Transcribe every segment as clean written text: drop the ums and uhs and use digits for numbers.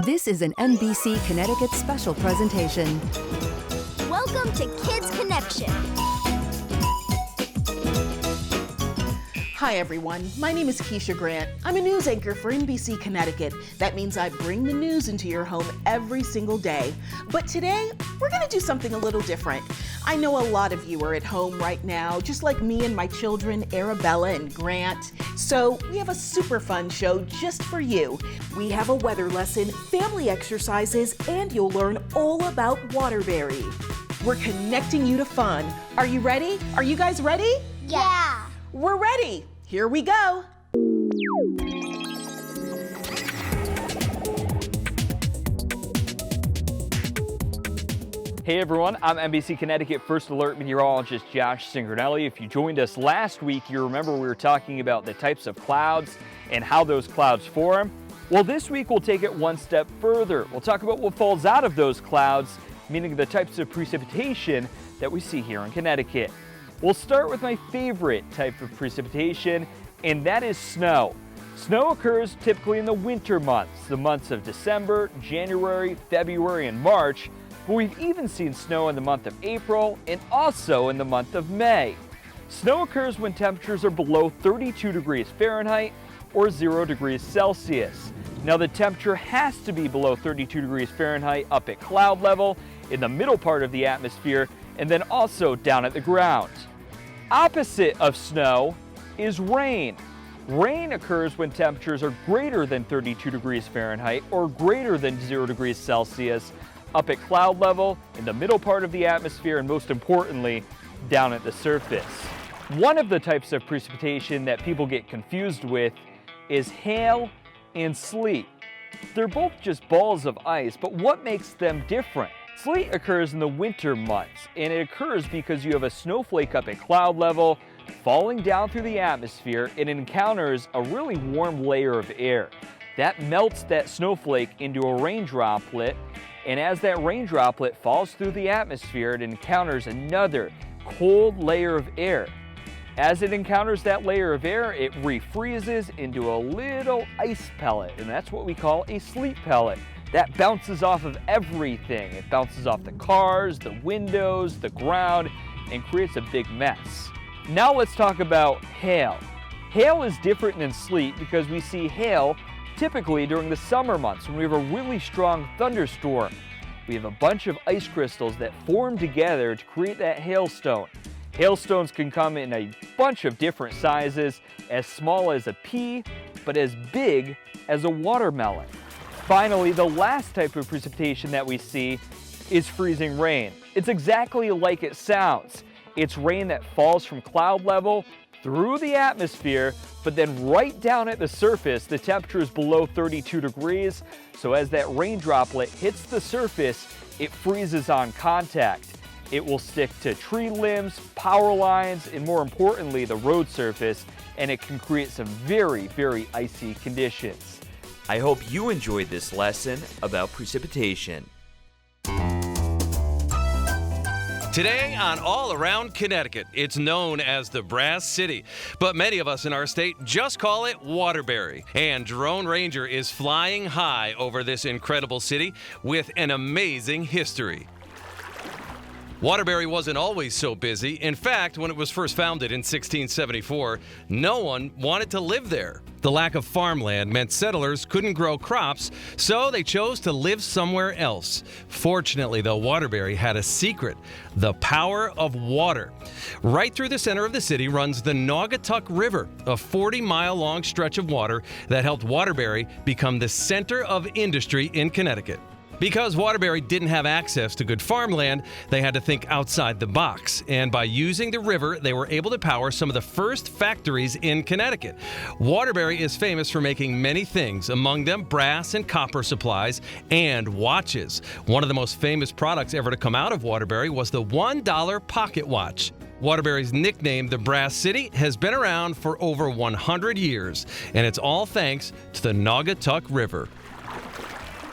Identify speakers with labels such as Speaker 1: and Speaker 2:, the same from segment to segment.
Speaker 1: This is an NBC Connecticut special presentation.
Speaker 2: Welcome to Kids Connection.
Speaker 3: Hi everyone, my name is Keisha Grant. I'm a news anchor for NBC Connecticut. That means I bring the news into your home every single day. But today, we're gonna do something a little different. I know a lot of you are at home right now, just like me and my children, Arabella and Grant. So we have a super fun show just for you. We have a weather lesson, family exercises, and you'll learn all about Waterbury. We're connecting you to fun. Are you ready? Are you guys ready?
Speaker 2: Yeah.
Speaker 3: We're ready. Here we go.
Speaker 4: Hey everyone, I'm NBC Connecticut First Alert meteorologist Josh Cingranelli. If you joined us last week, you remember we were talking about the types of clouds and how those clouds form. Well, this week we'll take it one step further. We'll talk about what falls out of those clouds, meaning the types of precipitation that we see here in Connecticut. We'll start with my favorite type of precipitation, and that is snow. Snow occurs typically in the winter months, the months of December, January, February, and March, but we've even seen snow in the month of April and also in the month of May. Snow occurs when temperatures are below 32 degrees Fahrenheit or 0 degrees Celsius. Now the temperature has to be below 32 degrees Fahrenheit up at cloud level, in the middle part of the atmosphere, and then also down at the ground. Opposite of snow is rain. Rain occurs when temperatures are greater than 32 degrees Fahrenheit or greater than 0 degrees Celsius up at cloud level, in the middle part of the atmosphere, and most importantly, down at the surface. One of the types of precipitation that people get confused with is hail and sleet. They're both just balls of ice, but what makes them different? Sleet occurs in the winter months, and it occurs because you have a snowflake up at cloud level falling down through the atmosphere, and it encounters a really warm layer of air. That melts that snowflake into a rain droplet, and as that rain droplet falls through the atmosphere, it encounters another cold layer of air. As it encounters that layer of air, it refreezes into a little ice pellet, and that's what we call a sleet pellet. That bounces off of everything. It bounces off the cars, the windows, the ground, and creates a big mess. Now let's talk about hail. Hail is different than sleet because we see hail typically during the summer months when we have a really strong thunderstorm. We have a bunch of ice crystals that form together to create that hailstone. Hailstones can come in a bunch of different sizes, as small as a pea, but as big as a watermelon. Finally, the last type of precipitation that we see is freezing rain. It's exactly like it sounds. It's rain that falls from cloud level through the atmosphere, but then right down at the surface, the temperature is below 32 degrees. So as that rain droplet hits the surface, it freezes on contact. It will stick to tree limbs, power lines, and more importantly, the road surface, and it can create some very, very icy conditions.
Speaker 5: I hope you enjoyed this lesson about precipitation.
Speaker 6: Today on All Around Connecticut, it's known as the Brass City, but many of us in our state just call it Waterbury. And Drone Ranger is flying high over this incredible city with an amazing history. Waterbury wasn't always so busy. In fact, when it was first founded in 1674, no one wanted to live there. The lack of farmland meant settlers couldn't grow crops, so they chose to live somewhere else. Fortunately, though, Waterbury had a secret: the power of water. Right through the center of the city runs the Naugatuck River, a 40-mile-long stretch of water that helped Waterbury become the center of industry in Connecticut. Because Waterbury didn't have access to good farmland, they had to think outside the box. And by using the river, they were able to power some of the first factories in Connecticut. Waterbury is famous for making many things, among them brass and copper supplies and watches. One of the most famous products ever to come out of Waterbury was the $1 pocket watch. Waterbury's nickname, the Brass City, has been around for over 100 years, and it's all thanks to the Naugatuck River.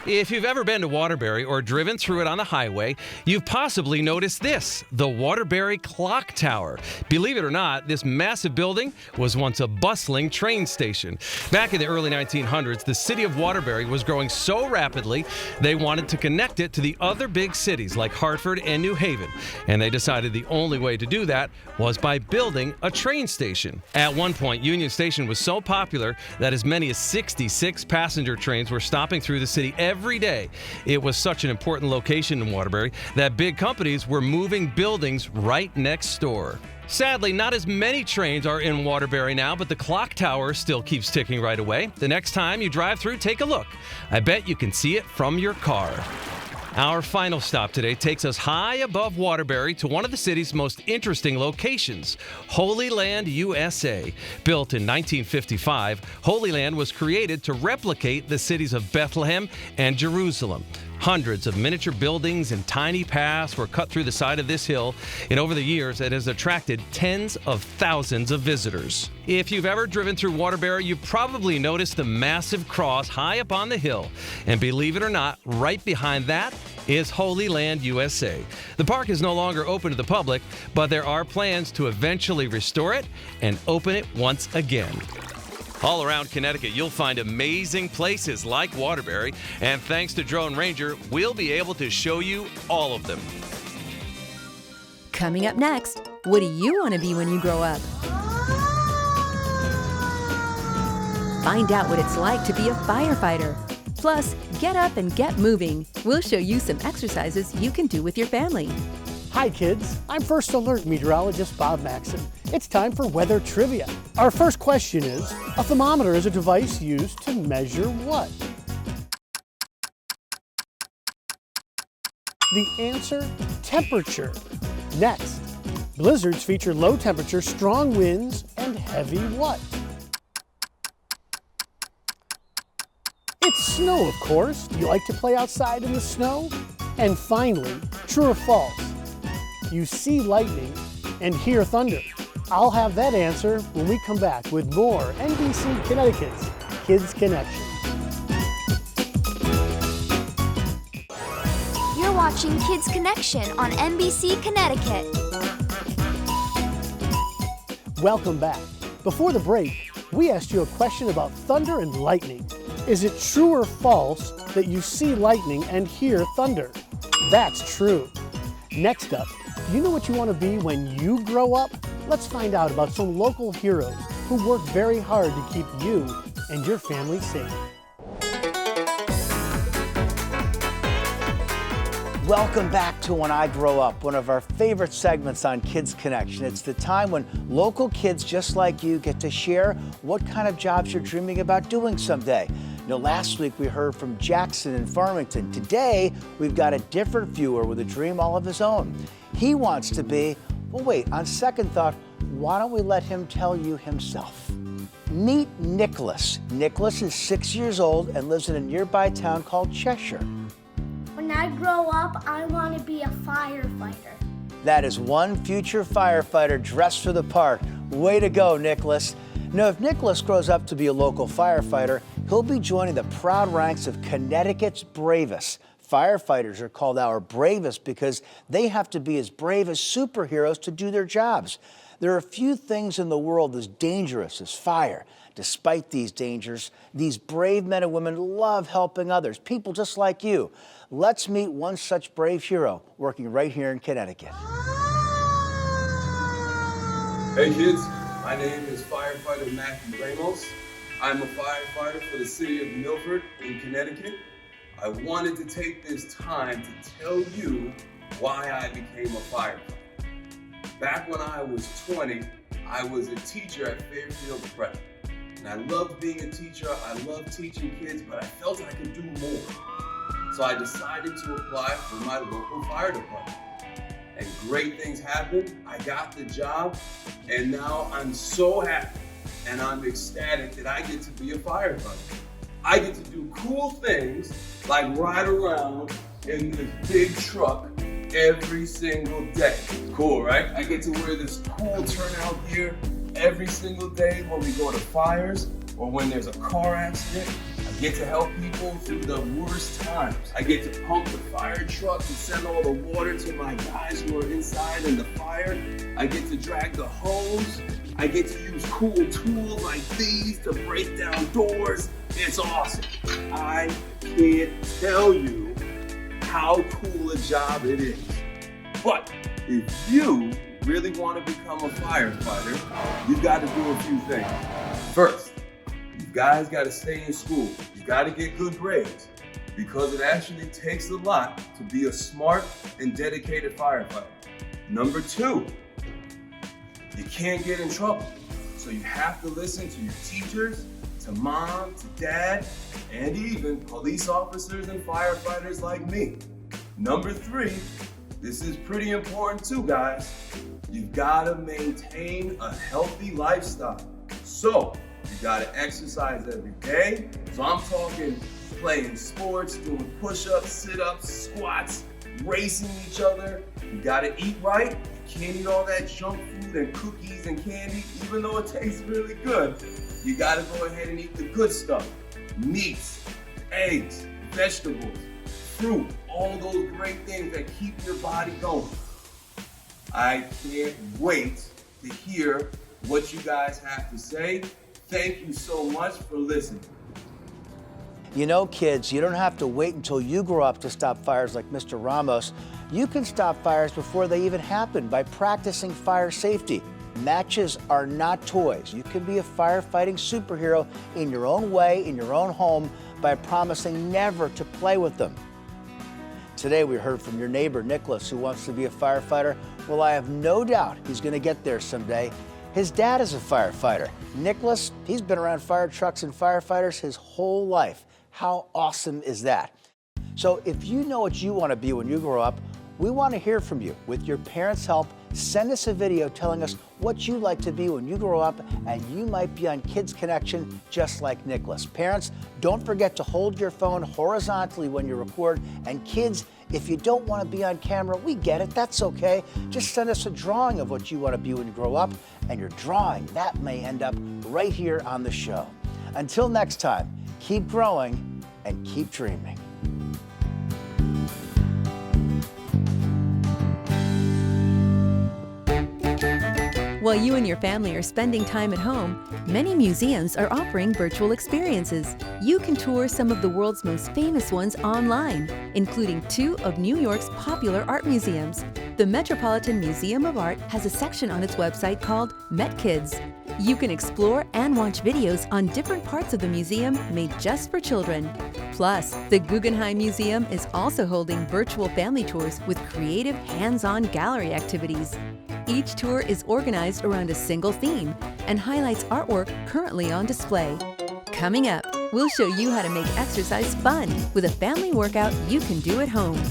Speaker 6: If you've ever been to Waterbury or driven through it on the highway, you've possibly noticed this, the Waterbury Clock Tower. Believe it or not, this massive building was once a bustling train station. Back in the early 1900s, the city of Waterbury was growing so rapidly, they wanted to connect it to the other big cities like Hartford and New Haven. And they decided the only way to do that was by building a train station. At one point, Union Station was so popular that as many as 66 passenger trains were stopping through the city every day. It was such an important location in Waterbury that big companies were moving buildings right next door. Sadly, not as many trains are in Waterbury now, but the clock tower still keeps ticking right away. The next time you drive through, take a look. I bet you can see it from your car. Our final stop today takes us high above Waterbury to one of the city's most interesting locations, Holy Land, USA. Built in 1955, Holy Land was created to replicate the cities of Bethlehem and Jerusalem. Hundreds of miniature buildings and tiny paths were cut through the side of this hill, and over the years it has attracted tens of thousands of visitors. If you've ever driven through Waterbury, you've probably noticed the massive cross high up on the hill. And believe it or not, right behind that is Holy Land, USA. The park is no longer open to the public, but there are plans to eventually restore it and open it once again. All around Connecticut, you'll find amazing places like Waterbury, and thanks to Drone Ranger, we'll be able to show you all of them.
Speaker 1: Coming up next, what do you want to be when you grow up? Find out what it's like to be a firefighter. Plus, get up and get moving. We'll show you some exercises you can do with your family.
Speaker 7: Hi kids, I'm First Alert meteorologist Bob Maxon. It's time for weather trivia. Our first question is, a thermometer is a device used to measure what? The answer, temperature. Next, blizzards feature low temperature, strong winds, and heavy what? It's snow, of course. Do you like to play outside in the snow? And finally, true or false? You see lightning and hear thunder. I'll have that answer when we come back with more NBC Connecticut's Kids Connection.
Speaker 2: You're watching Kids Connection on NBC Connecticut.
Speaker 7: Welcome back. Before the break, we asked you a question about thunder and lightning. Is it true or false that you see lightning and hear thunder? That's true. Next up, do you know what you want to be when you grow up? Let's find out about some local heroes who work very hard to keep you and your family safe.
Speaker 8: Welcome back to When I Grow Up, one of our favorite segments on Kids Connection. It's the time when local kids just like you get to share what kind of jobs you're dreaming about doing someday. You know, last week we heard from Jackson in Farmington. Today, we've got a different viewer with a dream all of his own. He wants to be, well wait, on second thought, why don't we let him tell you himself? Meet Nicholas. Nicholas is 6 years old and lives in a nearby town called Cheshire.
Speaker 9: When I grow up, I want to be a firefighter.
Speaker 8: That is one future firefighter dressed for the part. Way to go, Nicholas. Now, if Nicholas grows up to be a local firefighter, he'll be joining the proud ranks of Connecticut's bravest. Firefighters are called our bravest because they have to be as brave as superheroes to do their jobs. There are few things in the world as dangerous as fire. Despite these dangers, these brave men and women love helping others, people just like you. Let's meet one such brave hero working right here in Connecticut.
Speaker 10: Hey kids, my name is Firefighter Matthew Ramos. I'm a firefighter for the city of Milford in Connecticut. I wanted to take this time to tell you why I became a firefighter. Back when I was 20, I was a teacher at Fairfield Prep. And I loved being a teacher, I loved teaching kids, but I felt I could do more. So I decided to apply for my local fire department. And great things happened. I got the job, and now I'm so happy and I'm ecstatic that I get to be a firefighter. I get to do cool things like ride around in this big truck every single day. Cool, right? I get to wear this cool turnout gear every single day when we go to fires or when there's a car accident. I get to help people through the worst times. I get to pump the fire truck and send all the water to my guys who are inside in the fire. I get to drag the hose. I get to use cool tools like these to break down doors. It's awesome. I can't tell you how cool a job it is. But if you really want to become a firefighter, you got to do a few things. First, you guys got to stay in school. You got to get good grades because it actually takes a lot to be a smart and dedicated firefighter. Number two, you can't get in trouble. So you have to listen to your teachers, to mom, to dad, and even police officers and firefighters like me. Number three, this is pretty important too, guys. You've got to maintain a healthy lifestyle. So you got to exercise every day. So I'm talking playing sports, doing push-ups, sit-ups, squats, racing each other. You got to eat right. You can't eat all that junk food and cookies and candy, even though it tastes really good. You got to go ahead and eat the good stuff. Meats, eggs, vegetables, fruit, all those great things that keep your body going. I can't wait to hear what you guys have to say. Thank you so much for listening.
Speaker 8: You know, kids, you don't have to wait until you grow up to stop fires like Mr. Ramos. You can stop fires before they even happen by practicing fire safety. Matches are not toys. You can be a firefighting superhero in your own way, in your own home, by promising never to play with them. Today we heard from your neighbor, Nicholas, who wants to be a firefighter. Well, I have no doubt he's going to get there someday. His dad is a firefighter. Nicholas, he's been around fire trucks and firefighters his whole life. How awesome is that? So if you know what you want to be when you grow up, we want to hear from you. With your parents' help, send us a video telling us what you'd like to be when you grow up, and you might be on Kids Connection just like Nicholas. Parents, don't forget to hold your phone horizontally when you record. And kids, if you don't want to be on camera, we get it, that's okay. Just send us a drawing of what you want to be when you grow up, and your drawing, that may end up right here on the show. Until next time, keep growing and keep dreaming.
Speaker 1: While you and your family are spending time at home, many museums are offering virtual experiences. You can tour some of the world's most famous ones online, including 2 of New York's popular art museums. The Metropolitan Museum of Art has a section on its website called Met Kids. You can explore and watch videos on different parts of the museum made just for children. Plus, the Guggenheim Museum is also holding virtual family tours with creative hands-on gallery activities. Each tour is organized around a single theme and highlights artwork currently on display. Coming up, we'll show you how to make exercise fun with a family workout you can do at home.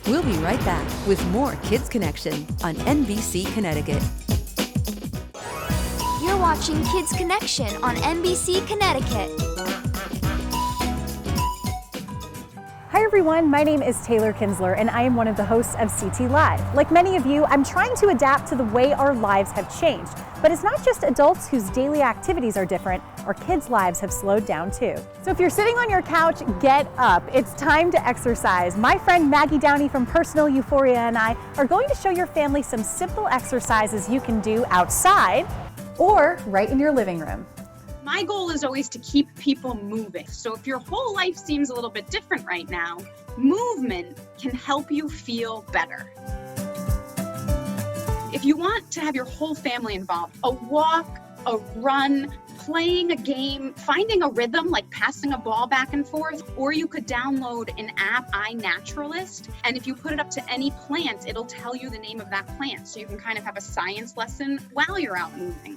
Speaker 1: We'll be right back with more Kids Connection on NBC Connecticut.
Speaker 2: You're watching Kids Connection on NBC Connecticut.
Speaker 11: Hi everyone, my name is Taylor Kinsler and I am one of the hosts of CT Live. Like many of you, I'm trying to adapt to the way our lives have changed. But it's not just adults whose daily activities are different, our kids' lives have slowed down too. So if you're sitting on your couch, get up. It's time to exercise. My friend Maggie Downey from Personal Euphoria and I are going to show your family some simple exercises you can do outside or right in your living room.
Speaker 12: My goal is always to keep people moving. So if your whole life seems a little bit different right now, movement can help you feel better. If you want to have your whole family involved, a walk, a run, playing a game, finding a rhythm like passing a ball back and forth, or you could download an app, iNaturalist, and if you put it up to any plant, it'll tell you the name of that plant. So you can kind of have a science lesson while you're out moving.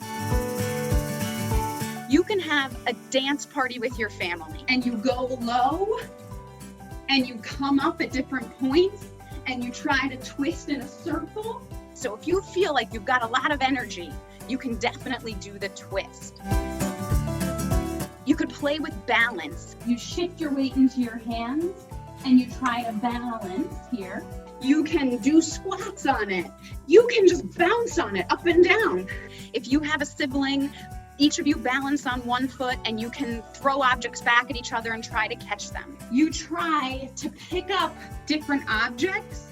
Speaker 12: You can have a dance party with your family and you go low and you come up at different points and you try to twist in a circle. So if you feel like you've got a lot of energy, you can definitely do the twist. You could play with balance. You shift your weight into your hands and you try to balance here. You can do squats on it. You can just bounce on it up and down. If you have a sibling, Each of you balance on one foot and you can throw objects back at each other and try to catch them. You try to pick up different objects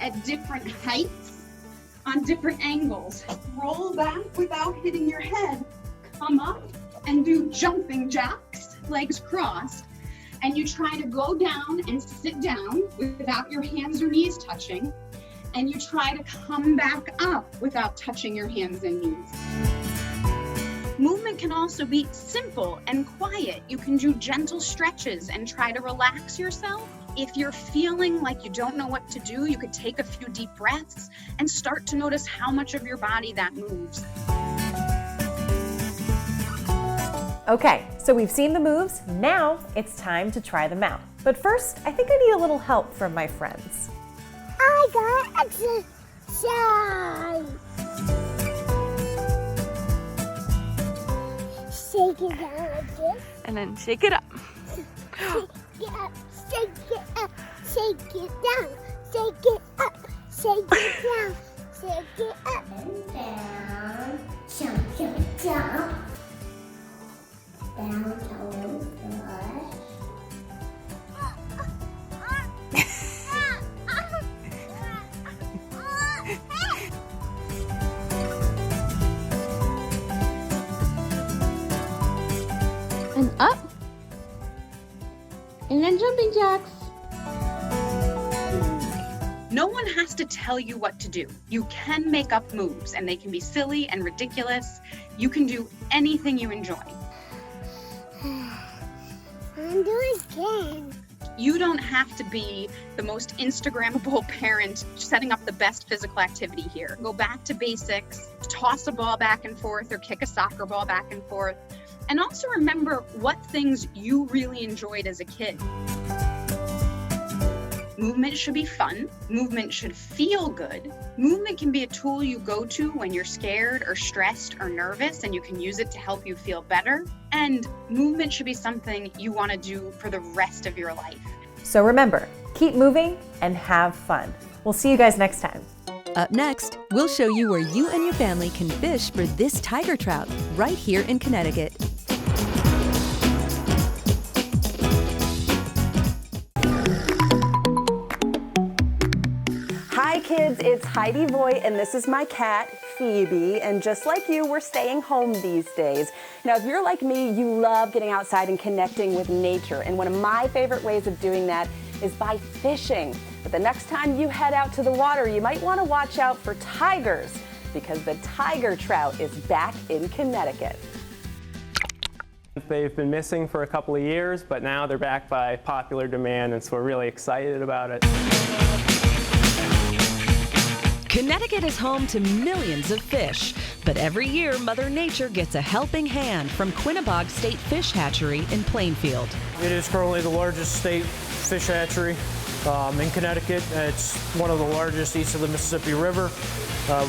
Speaker 12: at different heights on different angles. Roll back without hitting your head. Come up and do jumping jacks, legs crossed. And you try to go down and sit down without your hands or knees touching. And you try to come back up without touching your hands and knees. Movement can also be simple and quiet. You can do gentle stretches and try to relax yourself. If you're feeling like you don't know what to do, you could take a few deep breaths and start to notice how much of your body that moves.
Speaker 11: Okay, so we've seen the moves. Now it's time to try them out. But first, I think I need a little help from my friends.
Speaker 9: I got exercise. Shake it down like this.
Speaker 13: And then shake it up.
Speaker 9: Shake it up, shake it up, shake it down, shake it up, shake it down, shake it up and down, jump, jump, jump, down towards the bush.
Speaker 13: And up. And then jumping jacks.
Speaker 12: No one has to tell you what to do. You can make up moves and they can be silly and ridiculous. You can do anything you enjoy.
Speaker 9: I'm doing again.
Speaker 12: You don't have to be the most Instagrammable parent setting up the best physical activity here. Go back to basics, toss a ball back and forth or kick a soccer ball back and forth. And also remember what things you really enjoyed as a kid. Movement should be fun. Movement should feel good. Movement can be a tool you go to when you're scared or stressed or nervous, and you can use it to help you feel better. And movement should be something you want to do for the rest of your life.
Speaker 11: So remember, keep moving and have fun. We'll see you guys next time.
Speaker 1: Up next, we'll show you where you and your family can fish for this tiger trout right here in Connecticut.
Speaker 14: Hi kids, it's Heidi Voigt and this is my cat, Phoebe, and just like you, we're staying home these days. Now, if you're like me, you love getting outside and connecting with nature, and one of my favorite ways of doing that is by fishing. But the next time you head out to the water, you might want to watch out for tigers, because the tiger trout is back in Connecticut.
Speaker 15: They've been missing for a couple of years, but now they're back by popular demand, and so we're really excited about it.
Speaker 16: Connecticut is home to millions of fish, but every year Mother Nature gets a helping hand from Quinnebog State Fish Hatchery in Plainfield.
Speaker 17: It is currently the largest state fish hatchery in Connecticut. It's one of the largest east of the Mississippi River.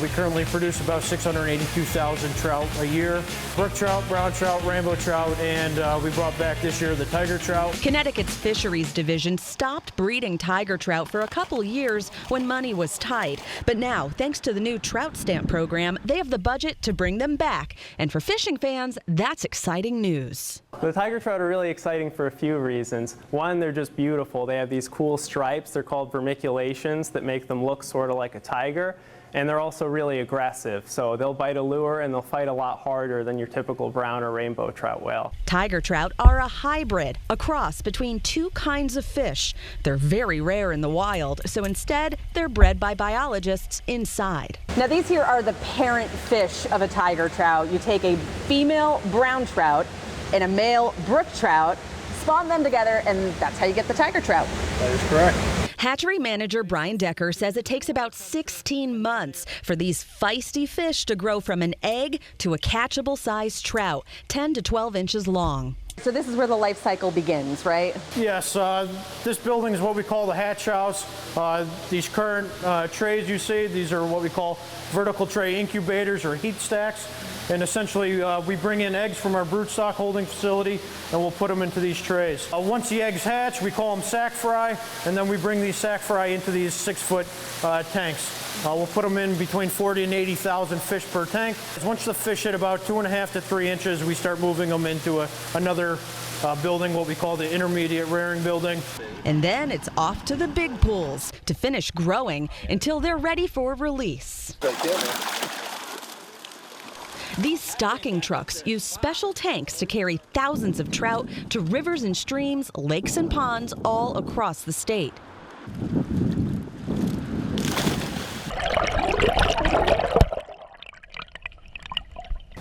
Speaker 17: We currently produce about 682,000 trout a year. Brook trout, brown trout, rainbow trout, and we brought back this year the tiger trout.
Speaker 16: Connecticut's Fisheries Division stopped breeding tiger trout for a couple years when money was tight. But now, thanks to the new trout stamp program, they have the budget to bring them back. And for fishing fans, that's exciting news.
Speaker 15: The tiger trout are really exciting for a few reasons. One, they're just beautiful. They have these cool stripes. They're called vermiculations that make them look sort of like a tiger. And they're also really aggressive, so they'll bite a lure and they'll fight a lot harder than your typical brown or rainbow trout will.
Speaker 16: Tiger trout are a hybrid, a cross between two kinds of fish. They're very rare in the wild, so instead they're bred by biologists inside.
Speaker 14: Now these here are the parent fish of a tiger trout. You take a female brown trout and a male brook trout, spawn them together, and that's how you get the tiger trout.
Speaker 17: That is correct.
Speaker 16: Hatchery manager Brian Decker says it takes about 16 months for these feisty fish to grow from an egg to a catchable sized trout, 10 to 12 inches long.
Speaker 14: So this is where the life cycle begins, right?
Speaker 17: Yes, this building is what we call the hatch house. These current trays you see, these are what we call vertical tray incubators or heat stacks. And essentially, we bring in eggs from our broodstock holding facility, and we'll put them into these trays. Once the eggs hatch, we call them sack fry, and then we bring these sack fry into these 6-foot tanks. We'll put them in between 40 and 80,000 fish per tank. Once the fish hit about 2.5 to 3 inches, we start moving them into another building, what we call the intermediate rearing building.
Speaker 16: And then it's off to the big pools to finish growing until they're ready for release. These stocking trucks use special tanks to carry thousands of trout to rivers and streams, lakes and ponds all across the state.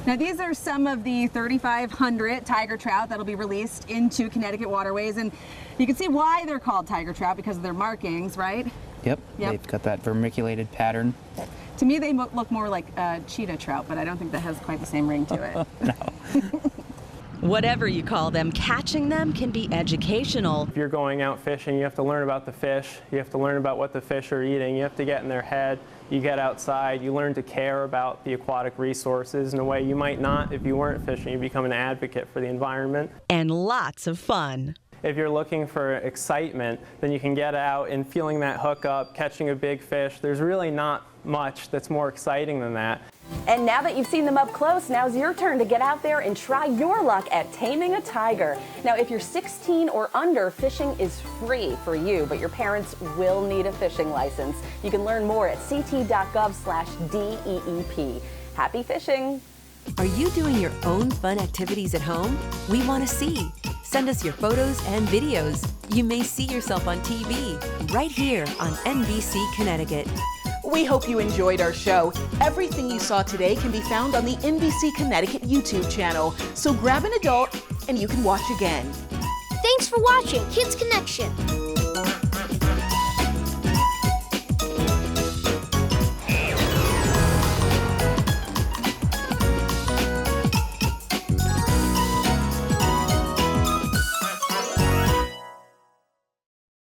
Speaker 18: Now these are some of the 3,500 tiger trout that'll be released into Connecticut waterways, and you can see why they're called tiger trout because of their markings, right?
Speaker 19: Yep. They've got that vermiculated pattern.
Speaker 18: To me they look more like cheetah trout, but I don't think that has quite the same ring to it.
Speaker 16: Whatever you call them, catching them can be educational.
Speaker 15: If you're going out fishing, you have to learn about the fish. You have to learn about what the fish are eating. You have to get in their head. You get outside. You learn to care about the aquatic resources in a way you might not if you weren't fishing. You become an advocate for the environment.
Speaker 16: And lots of fun.
Speaker 15: If you're looking for excitement, then you can get out and feeling that hook up, catching a big fish. There's really not much that's more exciting than that.
Speaker 14: And now that you've seen them up close, now's your turn to get out there and try your luck at taming a tiger. Now, if you're 16 or under, fishing is free for you, but your parents will need a fishing license. You can learn more at ct.gov/DEEP. Happy fishing!
Speaker 1: Are you doing your own fun activities at home? We want to see. Send us your photos and videos. You may see yourself on TV right here on NBC Connecticut.
Speaker 3: We hope you enjoyed our show. Everything you saw today can be found on the NBC Connecticut YouTube channel. So grab an adult and you can watch again.
Speaker 9: Thanks for watching Kids Connection.